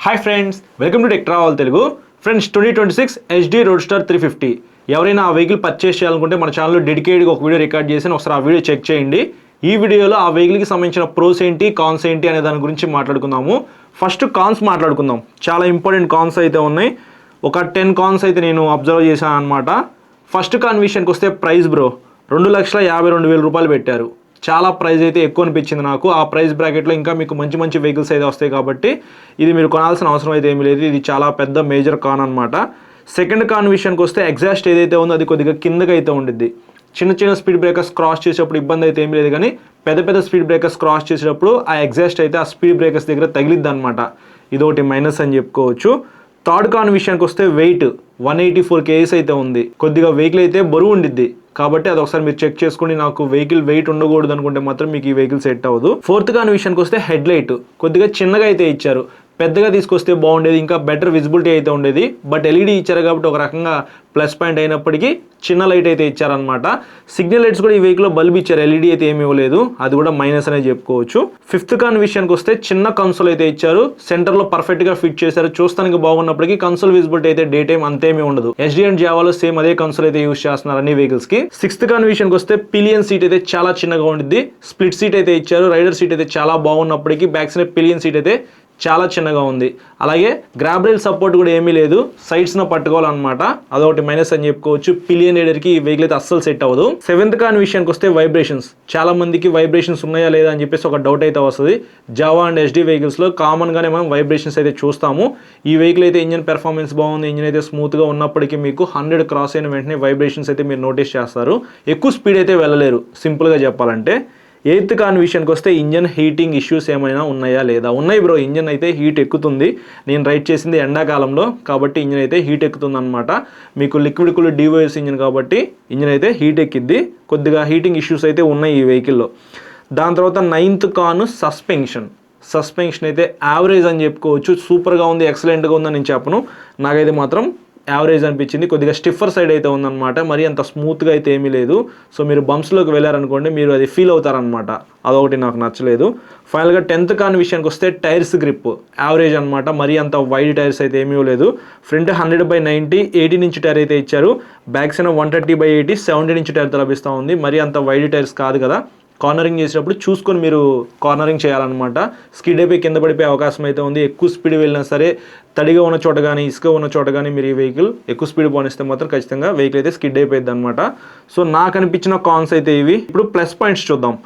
Hi friends, welcome to tech travel Telugu. Friends, 2026 HD roadster 350 ఎవరైనా ఆ vehicle purchase చేయాలనుకుంటే మన ఛానల్లో డెడికేట్గా ఒక వీడియో రికార్డ్ చేసి ఒకసారి ఆ వీడియో చెక్ చేయండి. ఈ వీడియోలో ఆ వెహికల్కి సంబంధించిన ప్రోస్ ఏంటి, కాన్స్ ఏంటి అనే దాని గురించి మాట్లాడుకుందాము. ఫస్ట్ కాన్స్ మాట్లాడుకుందాం. చాలా ఇంపార్టెంట్ కాన్స్ అయితే ఉన్నాయి. ఒక 10 కాన్స్ అయితే నేను అబ్జర్వ్ చేశాను అనమాట. ఫస్ట్ కాన్ విషయానికి వస్తే ప్రైస్ బ్రో, 2,52,000 రూపాయలు పెట్టారు. చాలా ప్రైస్ అయితే ఎక్కువ అనిపించింది నాకు. ఆ ప్రైస్ బ్రాకెట్లో ఇంకా మీకు మంచి మంచి వెహికల్స్ అయితే వస్తాయి కాబట్టి ఇది మీరు కొనాల్సిన అవసరం అయితే ఏమీ లేదు. ఇది చాలా పెద్ద మేజర్ కాన్ అనమాట. సెకండ్ కాన్ విషయానికి వస్తే ఎగ్జాస్ట్ ఏదైతే ఉందో అది కొద్దిగా కిందకి అయితే ఉండిద్ది. చిన్న చిన్న స్పీడ్ బ్రేకర్స్ క్రాస్ చేసేటప్పుడు ఇబ్బంది అయితే ఏమీ లేదు, కానీ పెద్ద పెద్ద స్పీడ్ బ్రేకర్స్ క్రాస్ చేసేటప్పుడు ఆ ఎగ్జాస్ట్ అయితే ఆ స్పీడ్ బ్రేకర్స్ దగ్గర తగిలిద్ది అనమాట. ఇదొకటి మైనస్ అని చెప్పుకోవచ్చు. థర్డ్ కాన్ విషయానికి వస్తే వెయిట్ 184 kgs అయితే ఉంది. కొద్దిగా వెహికల్ అయితే బరువు ఉండిద్ది కాబట్టి అది ఒకసారి మీరు చెక్ చేసుకోండి. నాకు వెహికల్ వెయిట్ ఉండకూడదు అనుకుంటే మాత్రం మీకు ఈ వెహికల్ సెట్ అవ్వదు. ఫోర్త్ కాన్ విషయానికి వస్తే హెడ్ లైట్ కొద్దిగా చిన్నగా అయితే ఇచ్చారు. పెద్దగా తీసుకొస్తే బాగుండేది, ఇంకా బెటర్ విజిబిలిటీ అయితే ఉండేది. బట్ ఎల్ఈడి ఇచ్చారు కాబట్టి ఒక రకంగా ప్లస్ పాయింట్ అయినప్పటికీ చిన్న లైట్ అయితే ఇచ్చారనమాట. సిగ్నల్ లైట్స్ కూడా ఈ వెహికల్లో బల్బ్ ఇచ్చారు, ఎల్ఈడి అయితే ఏమీ ఇవ్వలేదు. అది కూడా మైనస్ అనే చెప్పుకోవచ్చు. ఫిఫ్త్ కాన్ విషయానికి వస్తే చిన్న కన్సోల్ అయితే ఇచ్చారు. సెంటర్లో పర్ఫెక్ట్గా ఫిట్ చేశారు. చూస్తానికి బాగున్నప్పటికీ కన్సోల్ విజిబిలిటీ అయితే డే టైం అంతేమీ ఉండదు. ఎస్డి అండ్ జావాలో సేమ్ అదే కన్సోల్ అయితే యూస్ చేస్తున్నారు అన్ని వెహికల్స్ కి. సిక్స్త్ కాన్ విషయానికి వస్తే పిలియన్ సీట్ అయితే చాలా చిన్నగా ఉండిద్ది. స్ప్లిట్ సీట్ అయితే ఇచ్చారు. రైడర్ సీట్ అయితే చాలా బాగున్నప్పటికీ బ్యాక్ సైడ్ పిలియన్ సీట్ అయితే చాలా చిన్నగా ఉంది. అలాగే గ్రాబ్ రైల్ సపోర్ట్ కూడా ఏమీ లేదు, సైడ్స్ను పట్టుకోవాలన్నమాట. అదొకటి మైనస్ అని చెప్పుకోవచ్చు. పిలియన్ రైడర్కి ఈ వెహికల్ అయితే అస్సలు సెట్ అవ్వదు. సెవెంత్ కాన్ విషయానికి వస్తే వైబ్రేషన్స్. చాలా మందికి వైబ్రేషన్స్ ఉన్నాయా లేదా అని చెప్పేసి ఒక డౌట్ అయితే వస్తుంది. జావా అండ్ ఎస్డి వెహికల్స్లో కామన్గానే మనం వైబ్రేషన్స్ అయితే చూస్తాము. ఈ వెహికల్ అయితే ఇంజన్ పెర్ఫార్మెన్స్ బాగుంది, ఇంజన్ అయితే స్మూత్గా ఉన్నప్పటికీ మీకు 100 క్రాస్ అయిన వెంటనే వైబ్రేషన్స్ అయితే మీరు నోటీస్ చేస్తారు. ఎక్కువ స్పీడ్ అయితే వెళ్ళలేరు సింపుల్గా చెప్పాలంటే. ఎయిత్ కాన్ విషయానికి వస్తే ఇంజన్ హీటింగ్ ఇష్యూస్ ఏమైనా ఉన్నాయా లేదా? ఉన్నాయి బ్రో, ఇంజన్ అయితే హీట్ ఎక్కుతుంది. నేను రైడ్ చేసింది ఎండాకాలంలో కాబట్టి ఇంజన్ అయితే హీట్ ఎక్కుతుంది అనమాట. మీకు లిక్విడ్ కూల్ డివోఎస్ ఇంజన్ కాబట్టి ఇంజన్ అయితే హీట్ ఎక్కిద్ది. కొద్దిగా హీటింగ్ ఇష్యూస్ అయితే ఉన్నాయి ఈ వెహికల్లో. దాని తర్వాత నైన్త్ కాన్ సస్పెన్షన్ అయితే యావరేజ్ అని చెప్పుకోవచ్చు. సూపర్గా ఉంది, ఎక్సలెంట్గా ఉందని నేను చెప్పను. నాకైతే మాత్రం యావరేజ్ అనిపించింది. కొద్దిగా స్టిఫర్ సైడ్ అయితే ఉందన్నమాట. మరి అంత స్మూత్గా అయితే ఏమీ లేదు. సో మీరు బంప్స్లోకి వెళ్ళారనుకోండి, మీరు అది ఫీల్ అవుతారనమాట. అదొకటి నాకు నచ్చలేదు. ఫైనల్గా 10th కాన్ విషయానికి వస్తే టైర్స్ గ్రిప్ యావరేజ్ అనమాట. మరి అంత వైడ్ టైర్స్ అయితే ఏమీ లేదు. ఫ్రంట్ 100/90 18 ఇంచ్ టైర్ అయితే ఇచ్చారు. బ్యాక్ సైడ్ 130/80 17 ఇంచ్ టైర్తో లభిస్తూ ఉంది. మరి అంత వైడ్ టైర్స్ కాదు కదా. కార్నరింగ్ చేసేటప్పుడు చూసుకొని మీరు కార్నరింగ్ చేయాలన్నమాట. స్కిడ్ అయిపోయి కింద పడిపోయే అవకాశం అయితే ఉంది. ఎక్కువ స్పీడ్ వెళ్ళినా సరే తడిగా ఉన్న చోట కానీ ఇసుక ఉన్న చోట కానీ మీరు ఈ వెహికల్ ఎక్కువ స్పీడ్ పోనిస్తే మాత్రం ఖచ్చితంగా వెహికల్ అయితే స్కిడ్ అయిపోయింది అనమాట. సో నాకు అనిపించిన కాన్స్ అయితే ఇవి. ఇప్పుడు ప్లస్ పాయింట్స్ చూద్దాం.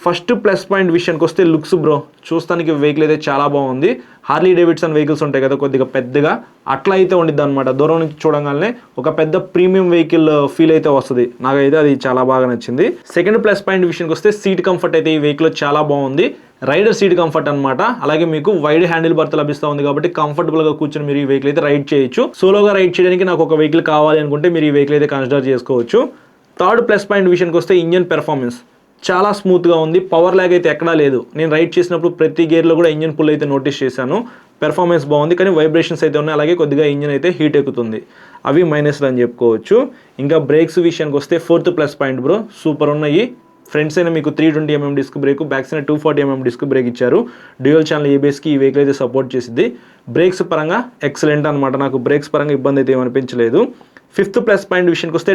ఫస్ట్ ప్లస్ పాయింట్ విషయానికి వస్తే లుక్స్ బ్రో. చూస్తానికి వెహికల్ అయితే చాలా బాగుంది. హార్లీ డేవిడ్సన్ వెహికల్స్ ఉంటాయి కదా కొద్దిగా పెద్దగా, అట్లా అయితే ఉండిద్ది అనమాట. దూరం నుంచి చూడగానే ఒక పెద్ద ప్రీమియం వెహికల్ ఫీల్ అయితే వస్తుంది. నాకైతే అది చాలా బాగా నచ్చింది. సెకండ్ ప్లస్ పాయింట్ విషయానికి వస్తే సీట్ కంఫర్ట్ అయితే ఈ వెహికల్ చాలా బాగుంది. రైడర్ సీట్ కంఫర్ట్ అనమాట. అలాగే మీకు వైడ్ హ్యాండిల్ బర్త్ లభిస్తూ ఉంది కాబట్టి కంఫర్టబుల్గా కూర్చొని మీరు ఈ వెహికల్ అయితే రైడ్ చేయొచ్చు. సోలోగా రైడ్ చేయడానికి నాకు ఒక వెహికల్ కావాలి అనుకుంటే మీరు ఈ వెహికల్ అయితే కన్సిడర్ చేసుకోవచ్చు. థర్డ్ ప్లస్ పాయింట్ విషయానికి వస్తే ఇంజన్ పెర్ఫార్మెన్స్ చాలా స్మూత్గా ఉంది. పవర్ ల్యాగ్ అయితే ఎక్కడా లేదు. నేను రైడ్ చేసినప్పుడు ప్రతి గేర్లో కూడా ఇంజన్ పుల్ అయితే నోటీస్ చేశాను. పెర్ఫార్మెన్స్ బాగుంది, కానీ వైబ్రేషన్స్ అయితే ఉన్నాయి. అలాగే కొద్దిగా ఇంజన్ అయితే హీట్ ఎక్కుతుంది. అవి మైనస్లు అని చెప్పుకోవచ్చు. ఇంకా బ్రేక్స్ విషయానికి వస్తే fourth plus point bro, super ఉన్నాయి. ఫ్రంట్ సైడ్ మీకు 320mm disc brake, back side 240mm disc brake ఇచ్చారు. డ్యూయల్ ఛానల్ ఏబిఎస్కి ఈ వెహికల్ అయితే సపోర్ట్ చేసింది. బ్రేక్స్ పరంగా ఎక్సలెంట్ అనమాట. నాకు బ్రేక్స్ పరంగా ఇబ్బంది అయితే ఏమనిపించలేదు. ఫిఫ్త్ ప్లస్ పాయింట్ విషయానికి వస్తే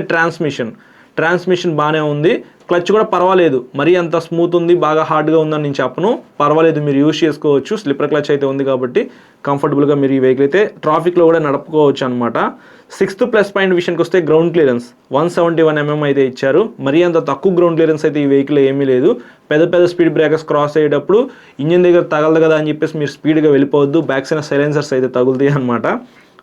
ట్రాన్స్మిషన్ బాగానే ఉంది. క్లచ్ కూడా పర్వాలేదు, మరీ అంత స్మూత్ ఉంది బాగా హార్డ్గా ఉందని నేను చెప్పను. పర్వాలేదు, మీరు యూజ్ చేసుకోవచ్చు. స్లిప్పర్ క్లచ్ అయితే ఉంది కాబట్టి కంఫర్టబుల్గా మీరు ఈ వెహికల్ అయితే ట్రాఫిక్లో కూడా నడుపుకోవచ్చు అనమాట. సిక్స్త్ ప్లస్ పాయింట్ విషయానికి వస్తే గ్రౌండ్ క్లియరెన్స్ 171mm అయితే ఇచ్చారు. మరీ అంత తక్కువ గ్రౌండ్ క్లియరెన్స్ అయితే ఈ వెహికల్ ఏమీ లేదు. పెద్ద స్పీడ్ బ్రేకర్స్ క్రాస్ అయ్యేటప్పుడు ఇంజిన్ దగ్గర తగలదు కదా అని చెప్పేసి మీరు స్పీడ్గా వెళ్ళిపోవద్దు. బ్యాక్ సైడ్ సైలెన్సర్స్ అయితే తగులుతాయి అనమాట.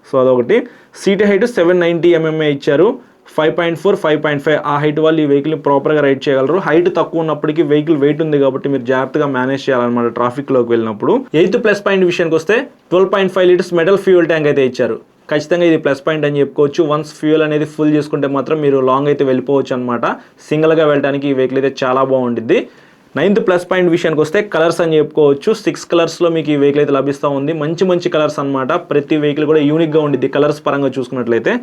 సో అదొకటి. సీట్ హైట్ 790mm ఇచ్చారు. 5.4 5.5 ఆ హైట్ వాళ్ళు ఈ వెహికల్ని ప్రాపర్గా రైడ్ చేయగలరు. హైట్ తక్కువ ఉన్నప్పటికీ వెహికల్ వెయిట్ ఉంది కాబట్టి మీరు జాగ్రత్తగా మేనేజ్ చేయాలన్నమాట ట్రాఫిక్లోకి వెళ్ళినప్పుడు. ఎయిత్ ప్లస్ పాయింట్ విషయానికి వస్తే 12.5 లీటర్స్ మెటల్ ఫ్యూయల్ ట్యాంక్ అయితే ఇచ్చారు. ఖచ్చితంగా ఇది ప్లస్ పాయింట్ అని చెప్పుకోవచ్చు. వన్స్ ఫ్యూయల్ అనేది ఫుల్ చేసుకుంటే మాత్రం మీరు లాంగ్ అయితే వెళ్ళిపోవచ్చు అనమాట. సింగిల్గా వెళ్ళడానికి ఈ వెహికల్ అయితే చాలా బాగుంటుంది. నైన్త్ ప్లస్ పాయింట్ విషయానికి వస్తే కలర్స్ అని చెప్పుకోవచ్చు. 6 కలర్స్లో మీకు ఈ వెహికల్ అయితే లభిస్తూ ఉంది. మంచి కలర్స్ అనమాట. ప్రతి వెహికల్ కూడా యూనిక్గా ఉండిద్ది కలర్స్ పరంగా చూసుకున్నట్లయితే.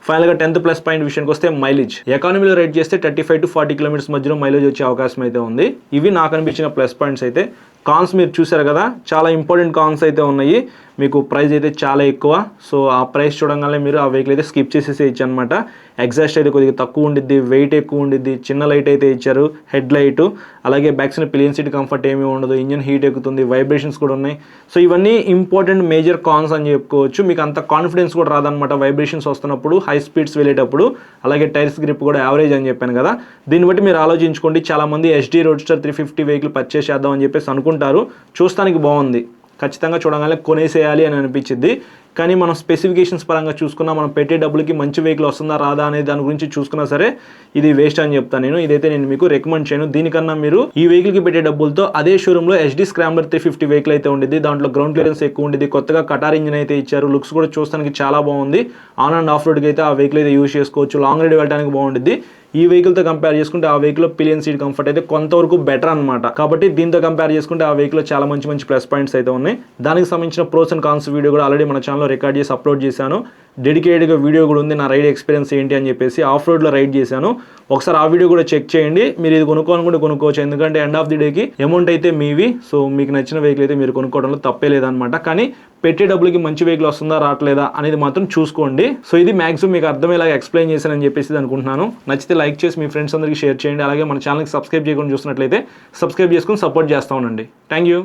ఫైనల్గా 10th ప్లస్ పాయింట్ విషయానికి వస్తే మైలేజ్. ఎకానమీలో రైడ్ చేస్తే 35 to 40 కిలోమీటర్స్ మధ్యలో మైలేజ్ వచ్చే అవకాశం అయితే ఉంది. ఇవి నాకు అనిపించిన ప్లస్ పాయింట్స్ అయితే. కాన్స్ మీరు చూసారు కదా, చాలా ఇంపార్టెంట్ కాన్స్ అయితే ఉన్నాయి. మీకు ప్రైస్ అయితే చాలా ఎక్కువ. సో ఆ ప్రైస్ చూడంగానే మీరు ఆ వెహికల్ అయితే స్కిప్ చేసేసేయచ్చు అనమాట. ఎగ్జాస్ట్ అయితే కొద్దిగా తక్కువ ఉండిద్ది, వెయిట్ ఎక్కువ ఉండిద్ది, చిన్న లైట్ అయితే ఇచ్చారు, హెడ్ లైట్, అలాగే back side pillion seat comfort ఏమీ ఉండదు, ఇంజన్ హీట్ ఎక్కుతుంది, వైబ్రేషన్స్ కూడా ఉన్నాయి. సో ఇవన్నీ ఇంపార్టెంట్ మేజర్ కాన్స్ అని చెప్పుకోవచ్చు. మీకు అంత కాన్ఫిడెన్స్ కూడా రాదనమాట వైబ్రేషన్స్ వస్తున్నప్పుడు, హై స్పీడ్స్ వెళ్ళేటప్పుడు. అలాగే టైర్స్ గ్రిప్ కూడా యావరేజ్ అని చెప్పాను కదా. దీన్ని బట్టి మీరు ఆలోచించుకోండి. చాలామంది ఎస్డీ రోడ్స్టర్ 350 వెహికల్ పర్చేస్ చేద్దాం అని చెప్పేసి అనుకుంటారు. చూస్తానికి బాగుంది, ఖచ్చితంగా చూడగానే కొనేసేయాలి అని అనిపించింది. కానీ మనం స్పెసిఫికేషన్స్ పరంగా చూసుకున్నా, మనం పెట్టే డబ్బులకి మంచి వెహికల్ వస్తుందా రాదా అనే దాని గురించి చూసుకున్నా సరే ఇది వేస్ట్ అని చెప్తాను నేను. ఇదైతే నేను మీకు రికమెండ్ చేయను. దీనికన్నా మీరు ఈ వెహికల్కి పెట్టే డబ్బులతో అదే షోరూంలో ఎస్డీ స్క్రాంబ్లర్ 350 వెహికల్ అయితే ఉండేది. దాంట్లో గ్రౌండ్ క్లియరెన్స్ ఎక్కువ ఉండేది, కొత్తగా కటార్ ఇంజిన్ అయితే ఇచ్చారు, లుక్స్ కూడా చూస్తానికి చాలా బాగుంది. ఆన్ అండ్ ఆఫ్ రోడ్కి అయితే ఆ వెహికల్ అయితే యూజ్ చేసుకోవచ్చు, లాంగ్ రైడ్ వెళ్ళడానికి బాగుంటుంది. ఈ వెహికల్తో కంపేర్ చేసుకుంటే ఆ వెహికల్లో పిలియన్ సీట్ కంఫర్ట్ అయితే కొంతవరకు బెటర్ అనమాట. కాబట్టి దీంతో కంపేర్ చేసుకుంటే ఆ వెహికల్లో చాలా మంచి ప్లస్ పాయింట్స్ అయితే ఉన్నాయి. దానికి సంబంధించిన ప్రోస్ అండ్ కాన్స్ వీడియో కూడా ఆల్రెడీ మన ఛానల్లో రికార్డ్ చేసి అప్లోడ్ చేశాను. డెడికేటెడ్గా వీడియో కూడా ఉంది, నా రైడ్ ఎక్స్పీరియన్స్ ఏంటి అని చెప్పేసి. ఆఫ్ రోడ్లో రైడ్ చేశాను, ఒకసారి ఆ వీడియో కూడా చెక్ చేయండి. మీరు ఇది కొనుక్కోవాలనుకుంటే కొనుక్కోవచ్చు, ఎందుకంటే ఎండ్ ఆఫ్ ది డేకి అమౌంట్ అయితే మీవి. సో మీకు నచ్చిన వెహికల్ అయితే మీరు కొనుక్కోవడంలో తప్పే లేదనమాట. కానీ పెట్టే డబ్బులకి మంచి వెహికల్ వస్తుందా రావట్లేదా అనేది మాత్రం చూసుకోండి. సో ఇది మాక్సిమం మీకు అర్థమయ్యేలాగా ఎక్స్ప్లెయిన్ చేశానని చెప్పేసి అనుకుంటున్నాను. నచ్చితే లైక్ చేసి మీ ఫ్రెండ్స్ అందరికీ షేర్ చేయండి. అలాగే మన ఛానల్కి సబ్స్క్రైబ్ చేయకుండా చూస్తున్నట్లయితే సబ్స్క్రైబ్ చేసుకుని సపోర్ట్ చేస్తూ ఉండండి. Thank you.